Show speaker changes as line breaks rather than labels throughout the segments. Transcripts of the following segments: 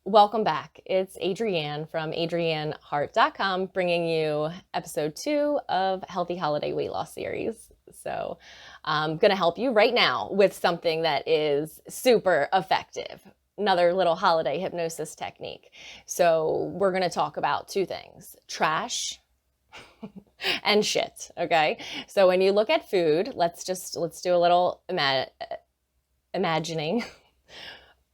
Welcome back. It's Adrienne from adrienneheart.com bringing you episode 2 of Healthy Holiday Weight Loss Series. So I'm going to help you right now with something that is super effective. Another little holiday hypnosis technique. So we're going to talk about two things: trash and shit. Okay. So when you look at food, let's do a little imagining.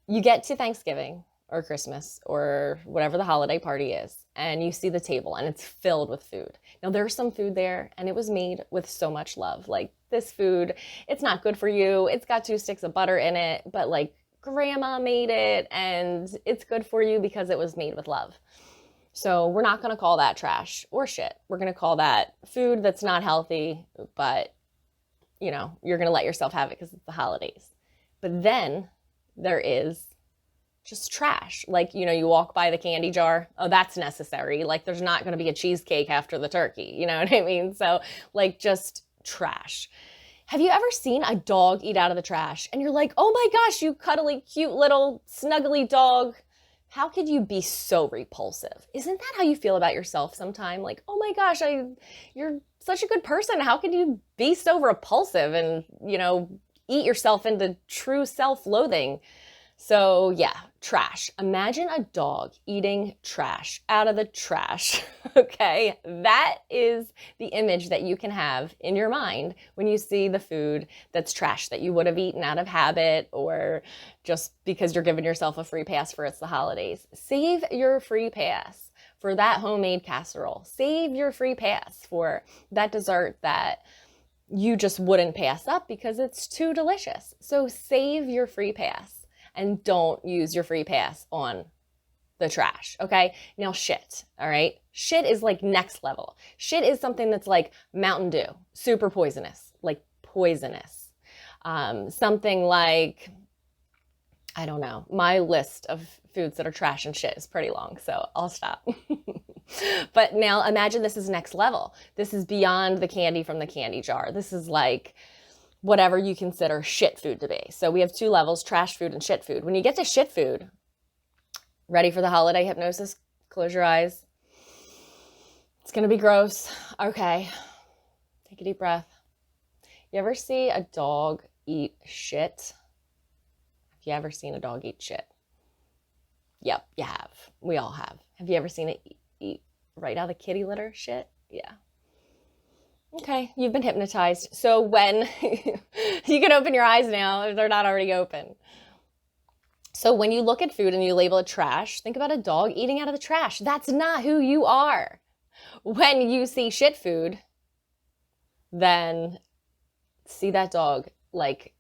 You get to Thanksgiving or Christmas or whatever the holiday party is, and you see the table and it's filled with food. Now there's some food there and it was made with so much love. Like, this food, it's not good for you. It's got 2 sticks of butter in it, but like, grandma made it and it's good for you because it was made with love. So we're not going to call that trash or shit. We're going to call that food that's not healthy, but you're going to let yourself have it because it's the holidays. But then there is just trash. Like, you walk by the candy jar. Oh, that's necessary. Like, there's not going to be a cheesecake after the turkey. You know what I mean? So, like, just trash. Have you ever seen a dog eat out of the trash and you're like, oh my gosh, you cuddly, cute little snuggly dog? How could you be so repulsive? Isn't that how you feel about yourself sometime? Like, oh my gosh, you're such a good person. How could you be so repulsive and, eat yourself into true self-loathing? So yeah, trash. Imagine a dog eating trash out of the trash. Okay, that is the image that you can have in your mind when you see the food that's trash that you would have eaten out of habit or just because you're giving yourself a free pass for it's the holidays. Save your free pass for that homemade casserole. Save your free pass for that dessert that you just wouldn't pass up because it's too delicious. So save your free pass. And don't use your free pass on the trash, okay? Now, shit, all right? Shit is like next level. Shit is something that's like Mountain Dew, super poisonous, like poisonous. Something like, I don't know, my list of foods that are trash and shit is pretty long, so I'll stop. But now imagine this is next level. This is beyond the candy from the candy jar. This is like whatever you consider shit food to be. So we have 2 levels, trash food and shit food. When you get to shit food, ready for the holiday hypnosis? Close your eyes. It's going to be gross. Okay. Take a deep breath. You ever see a dog eat shit? Have you ever seen a dog eat shit? Yep, you have. We all have. Have you ever seen it eat right out of the kitty litter shit? Yeah. Okay, you've been hypnotized. So when you can open your eyes now if they're not already open. So when you look at food and you label it trash, think about a dog eating out of the trash. That's not who you are. When you see shit food, then see that dog like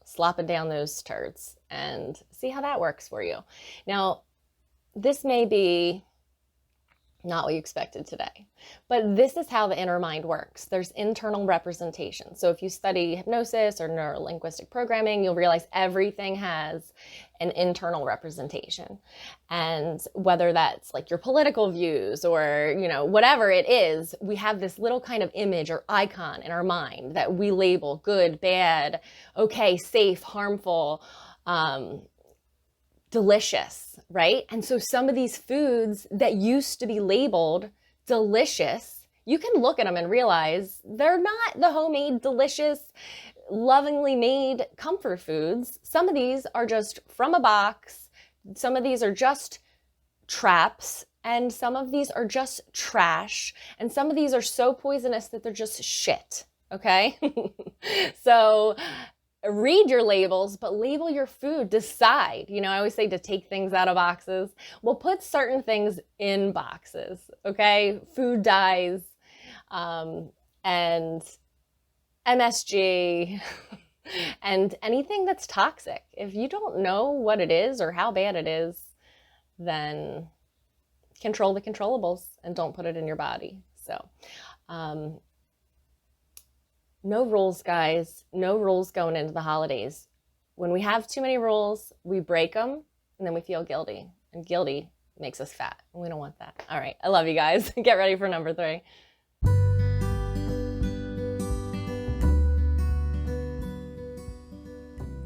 slopping down those turds and see how that works for you. Now, this may be not what you expected today. But this is how the inner mind works. There's internal representation. So if you study hypnosis or neurolinguistic programming, you'll realize everything has an internal representation. And whether that's like your political views or, whatever it is, we have this little kind of image or icon in our mind that we label good, bad, okay, safe, harmful, delicious, right? And so some of these foods that used to be labeled delicious, you can look at them and realize they're not the homemade, delicious, lovingly made comfort foods. Some of these are just from a box. Some of these are just traps. And some of these are just trash. And some of these are so poisonous that they're just shit. Okay? So read your labels, but label your food. Decide. I always say to take things out of boxes. Well, put certain things in boxes, okay? Food dyes, and MSG, and anything that's toxic. If you don't know what it is or how bad it is, then control the controllables and don't put it in your body. So, no rules, guys. No rules going into the holidays. When we have too many rules, we break them and then we feel guilty. And guilty makes us fat. And we don't want that. All right. I love you guys. Get ready for number 3.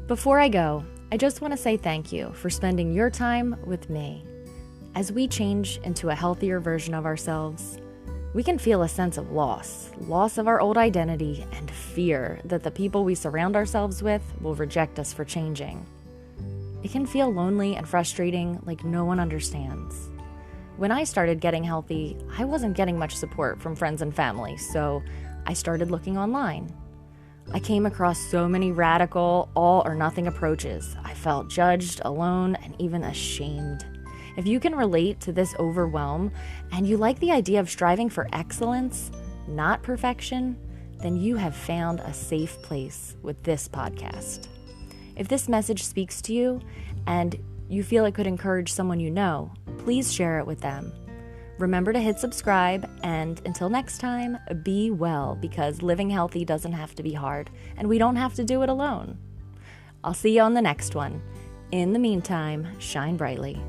Before I go,
I just want to say thank you for spending your time with me. As we change into a healthier version of ourselves, we can feel a sense of loss of our old identity, and fear that the people we surround ourselves with will reject us for changing. It can feel lonely and frustrating, like no one understands. When I started getting healthy, I wasn't getting much support from friends and family, so I started looking online. I came across so many radical, all or nothing approaches. I felt judged, alone, and even ashamed. If you can relate to this overwhelm and you like the idea of striving for excellence, not perfection, then you have found a safe place with this podcast. If this message speaks to you and you feel it could encourage someone you know, please share it with them. Remember to hit subscribe, and until next time, be well, because living healthy doesn't have to be hard, and we don't have to do it alone. I'll see you on the next one. In the meantime, shine brightly.